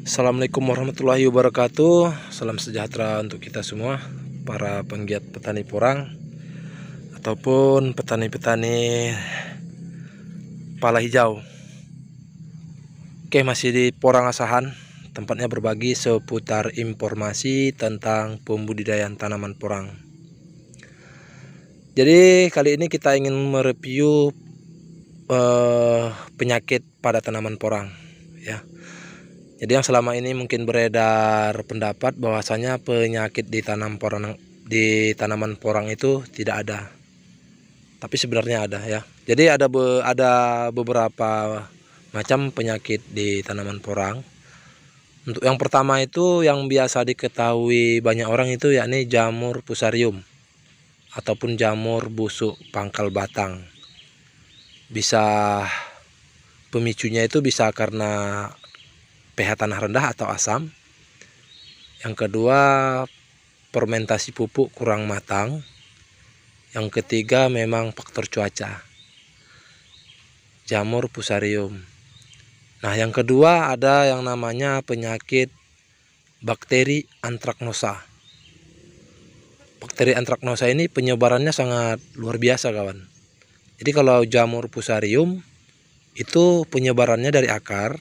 Assalamualaikum warahmatullahi wabarakatuh. Salam sejahtera untuk kita semua, para penggiat petani porang ataupun petani-petani pala hijau. Oke, masih di Porang Asahan, tempatnya berbagi seputar informasi tentang pembudidayaan tanaman porang. Jadi kali ini kita ingin mereview penyakit pada tanaman porang, ya. Jadi yang selama ini mungkin beredar pendapat bahwasanya penyakit di tanaman porang itu tidak ada. Tapi sebenarnya ada, ya. Jadi ada beberapa macam penyakit di tanaman porang. Untuk yang pertama itu yang biasa diketahui banyak orang itu yakni jamur fusarium ataupun jamur busuk pangkal batang. Bisa pemicunya itu bisa karena pH tanah rendah atau asam. Yang kedua, fermentasi pupuk kurang matang. Yang ketiga memang faktor cuaca, jamur fusarium. Nah, yang kedua ada yang namanya penyakit bakteri antraknosa. Bakteri antraknosa ini penyebarannya sangat luar biasa, kawan. Jadi kalau jamur fusarium itu penyebarannya dari akar.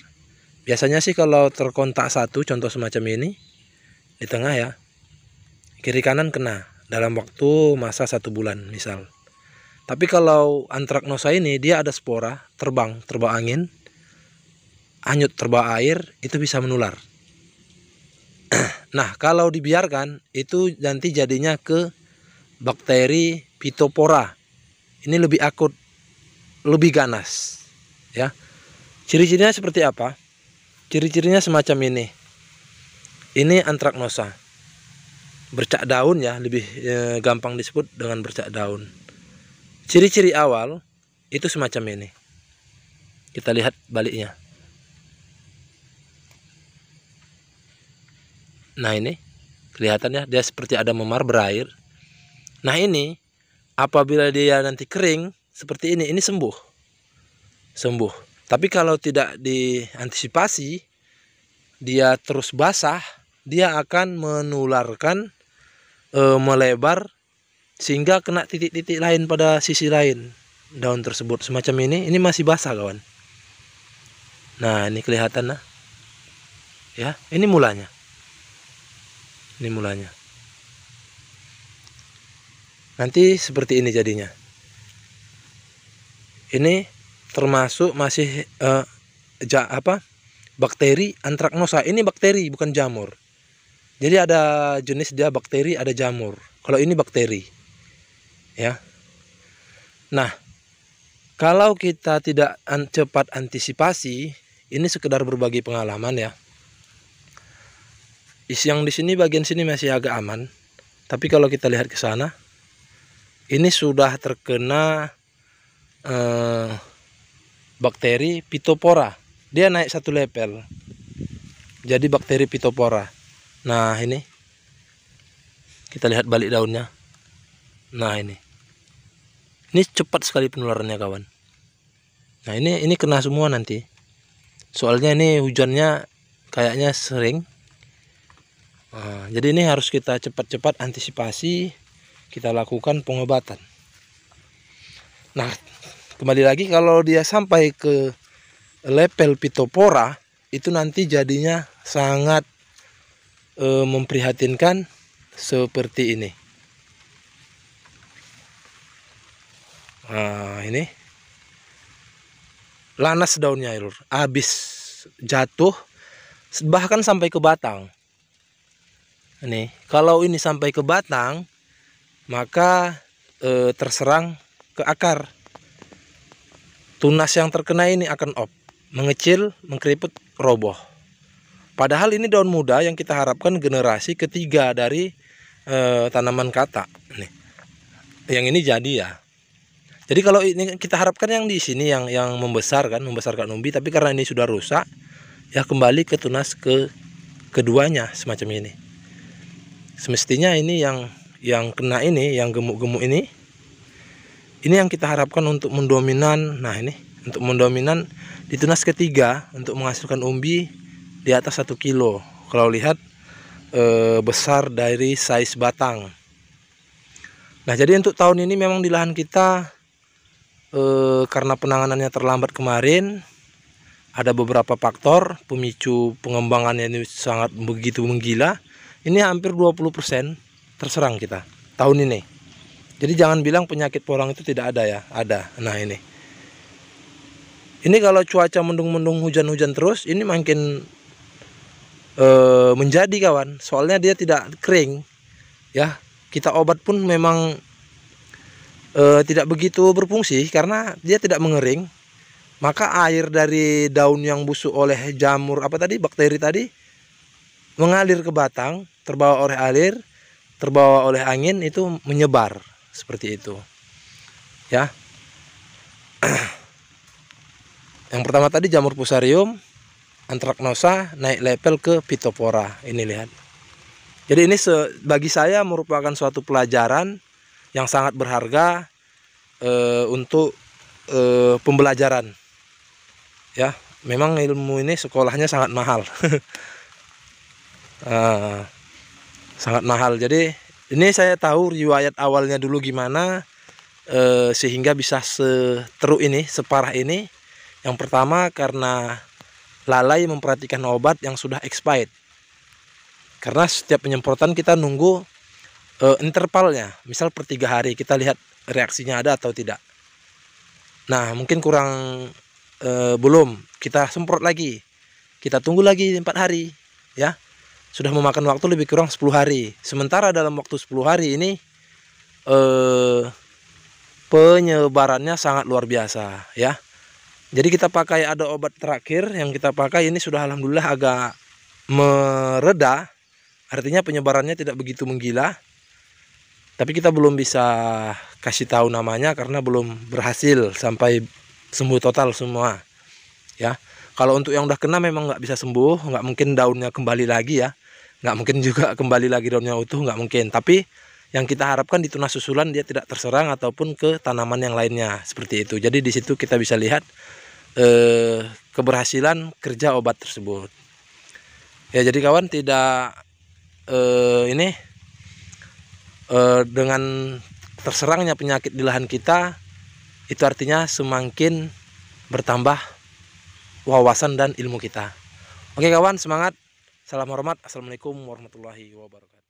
Biasanya sih kalau terkontak satu, contoh semacam ini di tengah, ya, kiri kanan kena dalam waktu masa 1 bulan misal. Tapi kalau antraknosa ini dia ada spora, terbang angin, hanyut terbawa air, itu bisa menular. Nah, kalau dibiarkan itu nanti jadinya ke bakteri Phytophthora. Ini lebih akut, lebih ganas, ya. Ciri-cirinya seperti apa? Ciri-cirinya semacam ini. Ini antraknosa. Bercak daun, ya, lebih gampang disebut dengan bercak daun. Ciri-ciri awal itu semacam ini. Kita lihat baliknya. Nah, ini kelihatannya dia seperti ada memar berair. Nah, ini apabila dia nanti kering seperti ini sembuh. Tapi kalau tidak diantisipasi, dia terus basah, dia akan menularkan, melebar sehingga kena titik-titik lain pada sisi lain daun tersebut. Semacam ini masih basah, kawan. Nah, ini kelihatan, nah, ya, ini mulanya. Nanti seperti ini jadinya. Ini termasuk masih bakteri antraknosa. Ini bakteri bukan jamur. Jadi ada jenis dia bakteri, ada jamur. Kalau ini bakteri, ya. Nah, kalau kita tidak cepat antisipasi, ini sekedar berbagi pengalaman, ya. Yang di sini bagian sini masih agak aman. Tapi kalau kita lihat ke sana, ini sudah terkena bakteri Phytophthora. Dia naik 1 level. Jadi bakteri Phytophthora. Nah, ini kita lihat balik daunnya. Nah, ini cepat sekali penularannya, kawan. Nah, ini kena semua nanti. Soalnya ini hujannya kayaknya sering. Nah, jadi ini harus kita cepat-cepat antisipasi, kita lakukan pengobatan. Nah, kembali lagi, kalau dia sampai ke level Phytophthora itu nanti jadinya sangat memprihatinkan seperti ini. Nah, ini lanas daunnya, habis jatuh, bahkan sampai ke batang. Ini kalau ini sampai ke batang, maka terserang ke akar. Tunas yang terkena ini akan mengecil, mengkeriput, roboh. Padahal ini daun muda yang kita harapkan generasi ketiga dari tanaman kata. Nih, yang ini jadi, ya. Jadi kalau ini kita harapkan yang di sini yang membesarkan umbi, tapi karena ini sudah rusak, ya kembali ke tunas keduanya semacam ini. Semestinya ini yang kena ini, yang gemuk-gemuk ini yang kita harapkan untuk mendominan. Nah, ini untuk mendominan di tunas ketiga untuk menghasilkan umbi di atas 1 kilo. Kalau lihat besar dari size batang. Nah, jadi untuk tahun ini memang di lahan kita karena penanganannya terlambat kemarin, ada beberapa faktor pemicu pengembangannya ini sangat begitu menggila. Ini hampir 20% terserang kita tahun ini. Jadi jangan bilang penyakit porang itu tidak ada ya, ada. Nah ini kalau cuaca mendung-mendung, hujan-hujan terus, ini makin menjadi kawan. Soalnya dia tidak kering ya. Kita obat pun memang tidak begitu berfungsi karena dia tidak mengering. Maka air dari daun yang busuk oleh jamur bakteri tadi mengalir ke batang, terbawa oleh air, terbawa oleh angin, itu menyebar seperti itu ya. Yang pertama tadi jamur fusarium, antraknosa, naik level ke phytophthora. Ini lihat. Jadi ini bagi saya merupakan suatu pelajaran yang sangat berharga untuk pembelajaran ya. Memang ilmu ini sekolahnya sangat mahal. Sangat mahal. Jadi ini saya tahu riwayat awalnya dulu gimana sehingga bisa seteruk ini, separah ini. Yang pertama karena lalai memperhatikan obat yang sudah expired. Karena setiap penyemprotan kita nunggu intervalnya. Misal per 3 hari kita lihat reaksinya ada atau tidak. Nah, mungkin kurang belum, kita semprot lagi. Kita tunggu lagi 4 hari ya. Sudah memakan waktu lebih kurang 10 hari. Sementara dalam waktu 10 hari ini penyebarannya sangat luar biasa ya. Jadi kita pakai, ada obat terakhir yang kita pakai ini sudah alhamdulillah agak mereda. Artinya penyebarannya tidak begitu menggila. Tapi kita belum bisa kasih tahu namanya karena belum berhasil sampai sembuh total semua ya. Kalau untuk yang udah kena memang nggak bisa sembuh, nggak mungkin daunnya kembali lagi ya, nggak mungkin juga kembali lagi daunnya utuh, nggak mungkin. Tapi yang kita harapkan di tunas susulan dia tidak terserang ataupun ke tanaman yang lainnya seperti itu. Jadi di situ kita bisa lihat keberhasilan kerja obat tersebut ya. Jadi kawan, tidak dengan terserangnya penyakit di lahan kita, itu artinya semakin bertambah wawasan dan ilmu kita. Oke kawan, semangat, salam hormat, assalamualaikum warahmatullahi wabarakatuh.